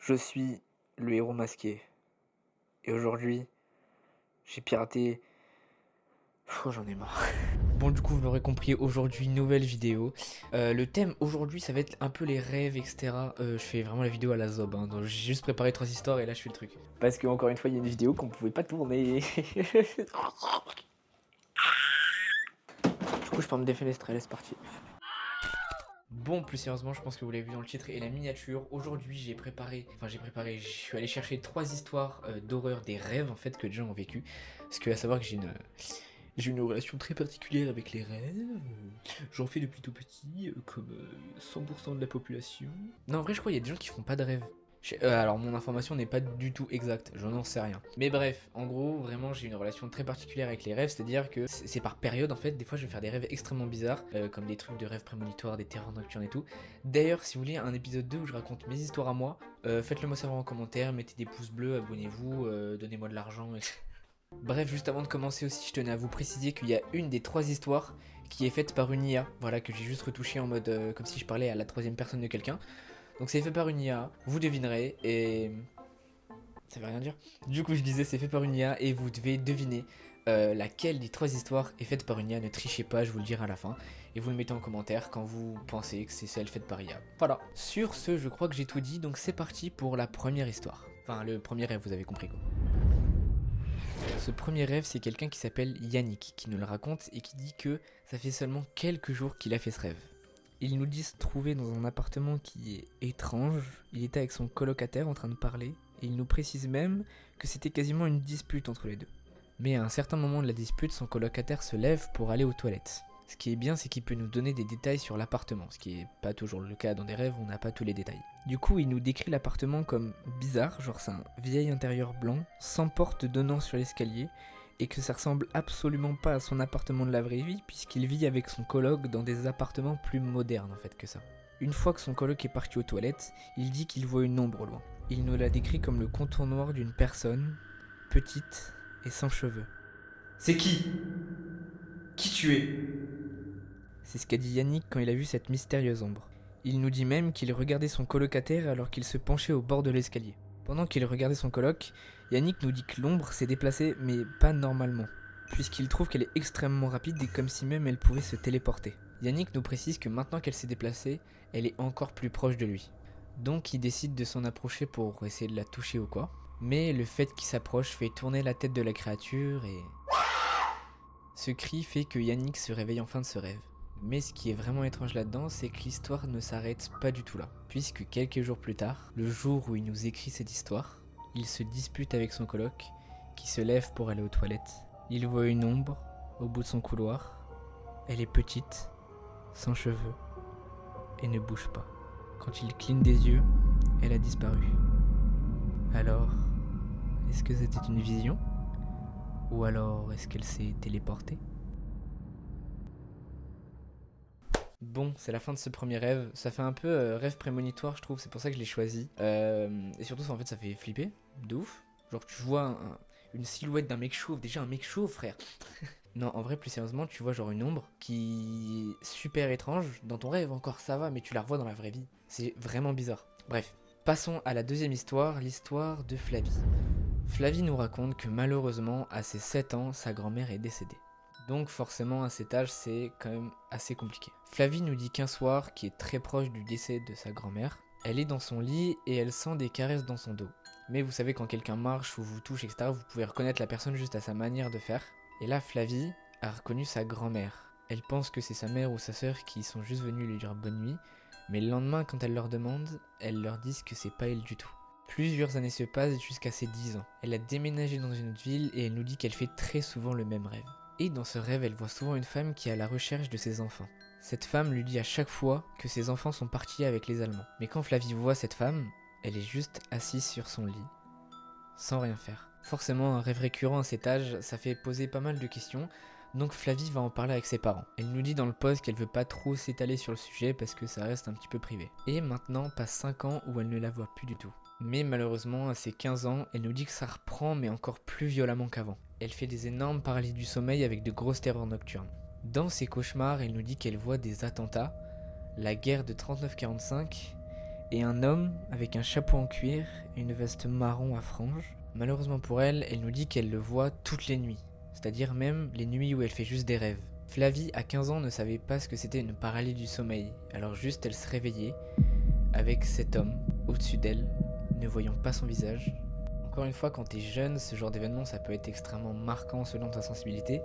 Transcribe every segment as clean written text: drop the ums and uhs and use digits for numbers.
Je suis le héros masqué. Et aujourd'hui, j'ai piraté. J'en ai marre. Bon, du coup, vous l'aurez compris, aujourd'hui, nouvelle vidéo. Le thème aujourd'hui, ça va être un peu les rêves, etc. Je fais vraiment la vidéo à la zob, hein, donc j'ai juste préparé 3 histoires et là, je fais le truc. Parce que, encore une fois, il y a une vidéo qu'on pouvait pas tourner. Du coup, je peux me défenestrer, c'est parti. Bon, plus sérieusement, je pense que vous l'avez vu dans le titre et la miniature. Aujourd'hui, je suis allé chercher 3 histoires d'horreur des rêves en fait que les gens ont vécu. Parce que à savoir que j'ai une relation très particulière avec les rêves. J'en fais depuis tout petit, comme 100% de la population. Non, en vrai, je crois qu'il y a des gens qui font pas de rêves. Alors, mon information n'est pas du tout exacte, j'en sais rien. Mais bref, en gros, vraiment, j'ai une relation très particulière avec les rêves, c'est-à-dire que c'est par période en fait. Des fois, je vais faire des rêves extrêmement bizarres, comme des trucs de rêves prémonitoires, des terreurs nocturnes et tout. D'ailleurs, si vous voulez un épisode 2 où je raconte mes histoires à moi, faites-le moi savoir en commentaire, mettez des pouces bleus, abonnez-vous, donnez-moi de l'argent. Bref, juste avant de commencer aussi, je tenais à vous préciser qu'il y a une des 3 histoires qui est faite par une IA, voilà, que j'ai juste retouché en mode comme si je parlais à la troisième personne de quelqu'un. Donc c'est fait par une IA, vous devinerez, et ça veut rien dire. Du coup je disais c'est fait par une IA et vous devez deviner laquelle des 3 histoires est faite par une IA. Ne trichez pas, je vous le dirai à la fin. Et vous le mettez en commentaire quand vous pensez que c'est celle faite par IA. Voilà. Sur ce, je crois que j'ai tout dit, donc c'est parti pour la première histoire. Enfin, le premier rêve, vous avez compris quoi. Ce premier rêve, c'est quelqu'un qui s'appelle Yannick qui nous le raconte et qui dit que ça fait seulement quelques jours qu'il a fait ce rêve. Il nous dit se trouver dans un appartement qui est étrange. Il était avec son colocataire en train de parler et il nous précise même que c'était quasiment une dispute entre les deux. Mais à un certain moment de la dispute, son colocataire se lève pour aller aux toilettes. Ce qui est bien, c'est qu'il peut nous donner des détails sur l'appartement, ce qui est pas toujours le cas dans des rêves, on n'a pas tous les détails. Du coup, il nous décrit l'appartement comme bizarre, genre c'est un vieil intérieur blanc, sans porte donnant sur l'escalier, et que ça ressemble absolument pas à son appartement de la vraie vie, puisqu'il vit avec son coloc dans des appartements plus modernes en fait que ça. Une fois que son coloc est parti aux toilettes, il dit qu'il voit une ombre au loin. Il nous la décrit comme le contour noir d'une personne, petite et sans cheveux. C'est qui? Qui tu es? C'est ce qu'a dit Yannick quand il a vu cette mystérieuse ombre. Il nous dit même qu'il regardait son colocataire alors qu'il se penchait au bord de l'escalier. Pendant qu'il regardait son coloc, Yannick nous dit que l'ombre s'est déplacée, mais pas normalement, puisqu'il trouve qu'elle est extrêmement rapide et comme si même elle pouvait se téléporter. Yannick nous précise que maintenant qu'elle s'est déplacée, elle est encore plus proche de lui. Donc il décide de s'en approcher pour essayer de la toucher ou quoi. Mais le fait qu'il s'approche fait tourner la tête de la créature et... Ce cri fait que Yannick se réveille enfin de ce rêve. Mais ce qui est vraiment étrange là-dedans, c'est que l'histoire ne s'arrête pas du tout là. Puisque quelques jours plus tard, le jour où il nous écrit cette histoire, il se dispute avec son coloc, qui se lève pour aller aux toilettes. Il voit une ombre au bout de son couloir. Elle est petite, sans cheveux, et ne bouge pas. Quand il cligne des yeux, elle a disparu. Alors, est-ce que c'était une vision? Ou alors est-ce qu'elle s'est téléportée? Bon, c'est la fin de ce premier rêve. Ça fait un peu rêve prémonitoire, je trouve. C'est pour ça que je l'ai choisi. Et surtout, en fait, ça fait flipper. De ouf. Genre, tu vois une silhouette d'un mec chauve. Déjà, un mec chauve, frère. Non, en vrai, plus sérieusement, tu vois genre une ombre qui est super étrange. Dans ton rêve, encore ça va, mais tu la revois dans la vraie vie. C'est vraiment bizarre. Bref, passons à la deuxième histoire, l'histoire de Flavie. Flavie nous raconte que malheureusement, à ses 7 ans, sa grand-mère est décédée. Donc forcément à cet âge c'est quand même assez compliqué. Flavie nous dit qu'un soir, qui est très proche du décès de sa grand-mère, elle est dans son lit et elle sent des caresses dans son dos. Mais vous savez quand quelqu'un marche ou vous touche etc, vous pouvez reconnaître la personne juste à sa manière de faire. Et là Flavie a reconnu sa grand-mère. Elle pense que c'est sa mère ou sa sœur qui sont juste venus lui dire bonne nuit, mais le lendemain quand elle leur demande, elles leur disent que c'est pas elle du tout. Plusieurs années se passent jusqu'à ses 10 ans. Elle a déménagé dans une autre ville et elle nous dit qu'elle fait très souvent le même rêve. Et dans ce rêve, elle voit souvent une femme qui est à la recherche de ses enfants. Cette femme lui dit à chaque fois que ses enfants sont partis avec les Allemands. Mais quand Flavie voit cette femme, elle est juste assise sur son lit, sans rien faire. Forcément, un rêve récurrent à cet âge, ça fait poser pas mal de questions, donc Flavie va en parler avec ses parents. Elle nous dit dans le post qu'elle veut pas trop s'étaler sur le sujet parce que ça reste un petit peu privé. Et maintenant passe 5 ans où elle ne la voit plus du tout. Mais malheureusement, à ses 15 ans, elle nous dit que ça reprend mais encore plus violemment qu'avant. Elle fait des énormes paralysies du sommeil avec de grosses terreurs nocturnes. Dans ses cauchemars, elle nous dit qu'elle voit des attentats, la guerre de 39-45 et un homme avec un chapeau en cuir et une veste marron à franges. Malheureusement pour elle, elle nous dit qu'elle le voit toutes les nuits, c'est-à-dire même les nuits où elle fait juste des rêves. Flavie, à 15 ans, ne savait pas ce que c'était une paralysie du sommeil, alors juste elle se réveillait avec cet homme au-dessus d'elle, ne voyant pas son visage. Encore une fois, quand t'es jeune, ce genre d'événement ça peut être extrêmement marquant selon ta sensibilité.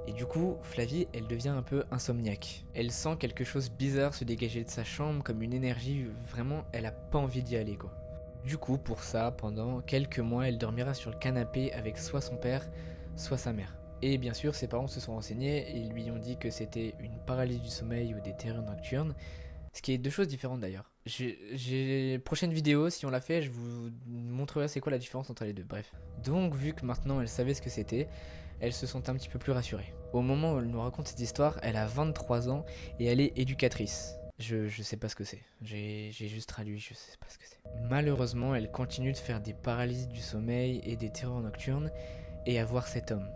Et du coup, Flavie, elle devient un peu insomniaque. Elle sent quelque chose bizarre se dégager de sa chambre, comme une énergie, vraiment, elle a pas envie d'y aller quoi. Du coup, pour ça, pendant quelques mois, elle dormira sur le canapé avec soit son père, soit sa mère. Et bien sûr, ses parents se sont renseignés et lui ont dit que c'était une paralysie du sommeil ou des terreurs nocturnes. Ce qui est deux choses différentes d'ailleurs. Prochaine vidéo, si on l'a fait, je vous montrerai c'est quoi la différence entre les deux. Bref. Donc, vu que maintenant elle savait ce que c'était, elles se sont un petit peu plus rassurées. Au moment où elle nous raconte cette histoire, elle a 23 ans et elle est éducatrice. Je sais pas ce que c'est. J'ai juste traduit, je sais pas ce que c'est. Malheureusement, elle continue de faire des paralysies du sommeil et des terreurs nocturnes et à voir cet homme.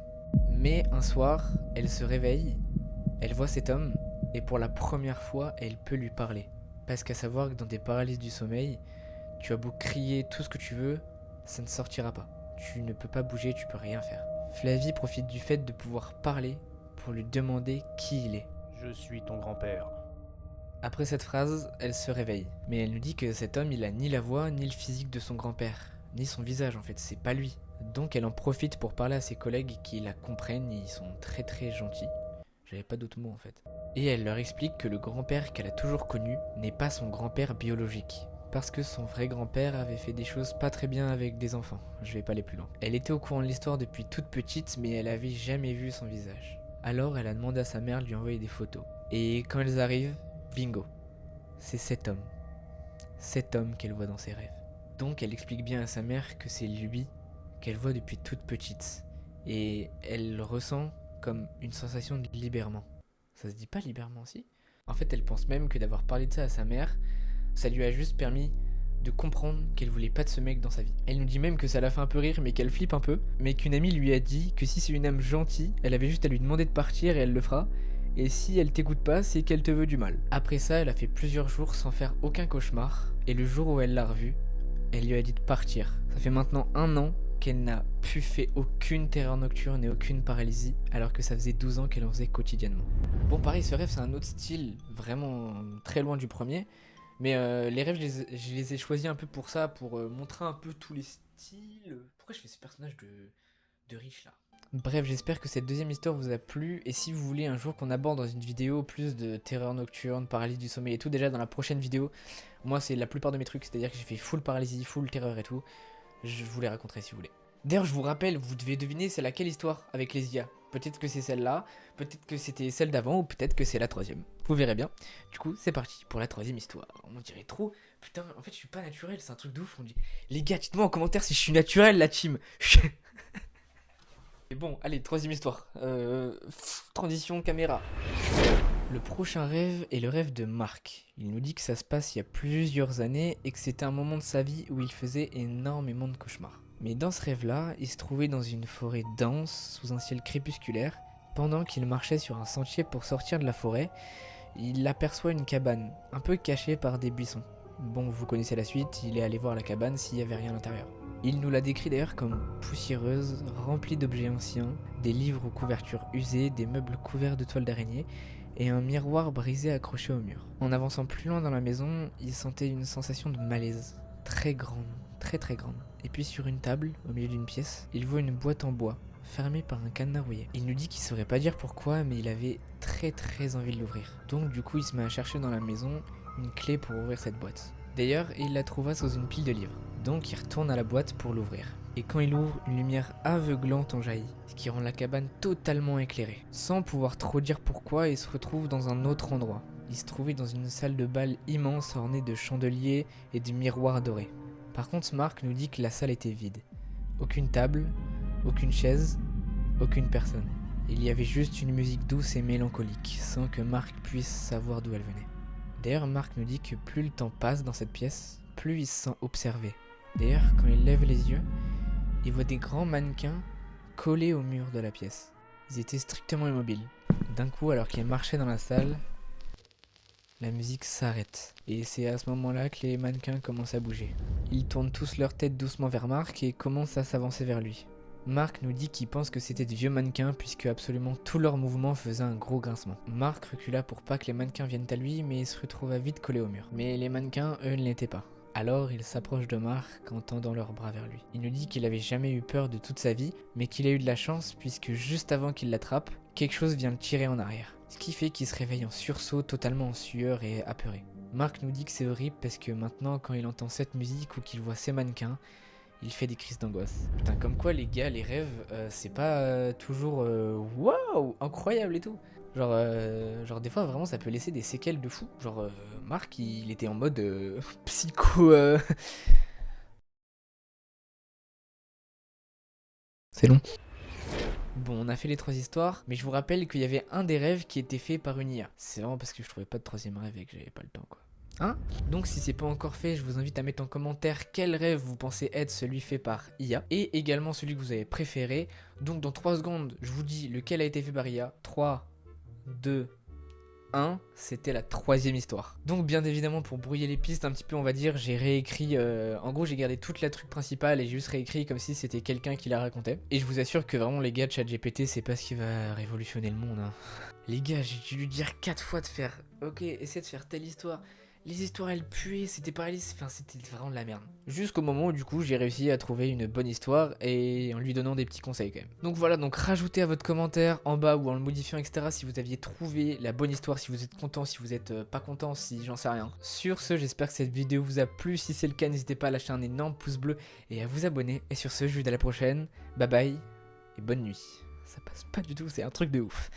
Mais un soir, elle se réveille, elle voit cet homme et pour la première fois, elle peut lui parler. Parce qu'à savoir que dans des paralysies du sommeil, tu as beau crier tout ce que tu veux, ça ne sortira pas. Tu ne peux pas bouger, tu peux rien faire. Flavie profite du fait de pouvoir parler pour lui demander qui il est. Je suis ton grand-père. Après cette phrase, elle se réveille. Mais elle nous dit que cet homme, il a ni la voix, ni le physique de son grand-père. Ni son visage en fait, c'est pas lui. Donc elle en profite pour parler à ses collègues qui la comprennent, ils sont très très gentils. J'avais pas d'autres mots en fait. Et elle leur explique que le grand-père qu'elle a toujours connu n'est pas son grand-père biologique. Parce que son vrai grand-père avait fait des choses pas très bien avec des enfants. Je vais pas aller plus loin. Elle était au courant de l'histoire depuis toute petite, mais elle avait jamais vu son visage. Alors elle a demandé à sa mère de lui envoyer des photos. Et quand elles arrivent, bingo. C'est cet homme. Cet homme qu'elle voit dans ses rêves. Donc elle explique bien à sa mère que c'est lui qu'elle voit depuis toute petite. Et elle ressent comme une sensation de libérement. Ça se dit pas libérement aussi ? En fait, elle pense même que d'avoir parlé de ça à sa mère, ça lui a juste permis de comprendre qu'elle voulait pas de ce mec dans sa vie. Elle nous dit même que ça la fait un peu rire, mais qu'elle flippe un peu, mais qu'une amie lui a dit que si c'est une âme gentille, elle avait juste à lui demander de partir et elle le fera. Et si elle t'écoute pas, c'est qu'elle te veut du mal. Après ça, elle a fait plusieurs jours sans faire aucun cauchemar, et le jour où elle l'a revu, elle lui a dit de partir. Ça fait maintenant 1 an qu'elle n'a pu faire aucune terreur nocturne et aucune paralysie, alors que ça faisait 12 ans qu'elle en faisait quotidiennement. Bon, pareil, ce rêve, c'est un autre style, vraiment très loin du premier, mais les rêves, je les ai choisis un peu pour ça, pour montrer un peu tous les styles. Pourquoi je fais ce personnage de riche, là ? Bref, j'espère que cette deuxième histoire vous a plu, et si vous voulez un jour qu'on aborde dans une vidéo plus de terreur nocturne, paralysie du sommeil et tout, déjà dans la prochaine vidéo, moi c'est la plupart de mes trucs, c'est-à-dire que j'ai fait full paralysie, full terreur et tout, je vous les raconterai si vous voulez. D'ailleurs, je vous rappelle, vous devez deviner c'est laquelle histoire avec les IA. Peut-être que c'est celle-là, peut-être que c'était celle d'avant, ou peut-être que c'est la troisième. Vous verrez bien. Du coup, c'est parti pour la troisième histoire. On dirait trop... Putain, en fait, je suis pas naturel, c'est un truc de ouf. On dit... Les gars, dites-moi en commentaire si je suis naturel, la team. Et bon, allez, troisième histoire. Transition caméra. Le prochain rêve est le rêve de Marc. Il nous dit que ça se passe il y a plusieurs années et que c'était un moment de sa vie où il faisait énormément de cauchemars. Mais dans ce rêve-là, il se trouvait dans une forêt dense, sous un ciel crépusculaire. Pendant qu'il marchait sur un sentier pour sortir de la forêt, il aperçoit une cabane, un peu cachée par des buissons. Bon, vous connaissez la suite, il est allé voir la cabane s'il n'y avait rien à l'intérieur. Il nous la décrit d'ailleurs comme poussiéreuse, remplie d'objets anciens, des livres aux couvertures usées, des meubles couverts de toiles d'araignée et un miroir brisé accroché au mur. En avançant plus loin dans la maison, il sentait une sensation de malaise, très grande, très très grande. Et puis sur une table, au milieu d'une pièce, il voit une boîte en bois, fermée par un cadenas rouillé. Il nous dit qu'il saurait pas dire pourquoi, mais il avait très très envie de l'ouvrir. Donc du coup, il se met à chercher dans la maison une clé pour ouvrir cette boîte. D'ailleurs, il la trouva sous une pile de livres. Donc il retourne à la boîte pour l'ouvrir. Et quand il ouvre, une lumière aveuglante en jaillit, ce qui rend la cabane totalement éclairée. Sans pouvoir trop dire pourquoi, il se retrouve dans un autre endroit. Il se trouvait dans une salle de bal immense ornée de chandeliers et de miroirs dorés. Par contre, Marc nous dit que la salle était vide. Aucune table, aucune chaise, aucune personne. Il y avait juste une musique douce et mélancolique, sans que Marc puisse savoir d'où elle venait. D'ailleurs, Marc nous dit que plus le temps passe dans cette pièce, plus il se sent observé. D'ailleurs, quand il lève les yeux, il voit des grands mannequins collés au mur de la pièce. Ils étaient strictement immobiles. D'un coup, alors qu'il marchait dans la salle, la musique s'arrête. Et c'est à ce moment-là que les mannequins commencent à bouger. Ils tournent tous leur tête doucement vers Marc et commencent à s'avancer vers lui. Marc nous dit qu'il pense que c'était de vieux mannequins puisque absolument tous leurs mouvements faisaient un gros grincement. Marc recula pour pas que les mannequins viennent à lui mais il se retrouva vite collé au mur. Mais les mannequins, eux, ne l'étaient pas. Alors il s'approche de Marc en tendant leurs bras vers lui. Il nous dit qu'il avait jamais eu peur de toute sa vie, mais qu'il a eu de la chance puisque juste avant qu'il l'attrape, quelque chose vient le tirer en arrière. Ce qui fait qu'il se réveille en sursaut, totalement en sueur et apeuré. Marc nous dit que c'est horrible parce que maintenant quand il entend cette musique ou qu'il voit ces mannequins, il fait des crises d'angoisse. Putain, comme quoi les gars, les rêves, c'est pas toujours waouh, incroyable et tout. Genre des fois vraiment ça peut laisser des séquelles de fou. Genre Marc il était en mode psycho. C'est long. Bon, on a fait les 3 histoires, mais je vous rappelle qu'il y avait un des rêves qui était fait par une IA. C'est vraiment parce que je trouvais pas de troisième rêve et que j'avais pas le temps quoi. Hein? Donc si c'est pas encore fait, je vous invite à mettre en commentaire quel rêve vous pensez être celui fait par IA et également celui que vous avez préféré. Donc dans 3 secondes, je vous dis lequel a été fait par IA. 3, 2, 1, c'était la 3e histoire. Donc bien évidemment pour brouiller les pistes un petit peu on va dire, j'ai réécrit, en gros j'ai gardé toute la truc principale et j'ai juste réécrit comme si c'était quelqu'un qui la racontait. Et je vous assure que vraiment les gars de ChatGPT c'est pas ce qui va révolutionner le monde hein. Les gars j'ai dû lui dire 4 fois de faire, ok essaie de faire telle histoire. Les histoires elles puaient, c'était pas réaliste, enfin c'était vraiment de la merde. Jusqu'au moment où du coup j'ai réussi à trouver une bonne histoire et en lui donnant des petits conseils quand même. Donc voilà, donc rajoutez à votre commentaire en bas ou en le modifiant etc si vous aviez trouvé la bonne histoire, si vous êtes content, si vous êtes pas content, si j'en sais rien. Sur ce, j'espère que cette vidéo vous a plu, si c'est le cas n'hésitez pas à lâcher un énorme pouce bleu et à vous abonner. Et sur ce, je vous dis à la prochaine, bye bye et bonne nuit. Ça passe pas du tout, c'est un truc de ouf.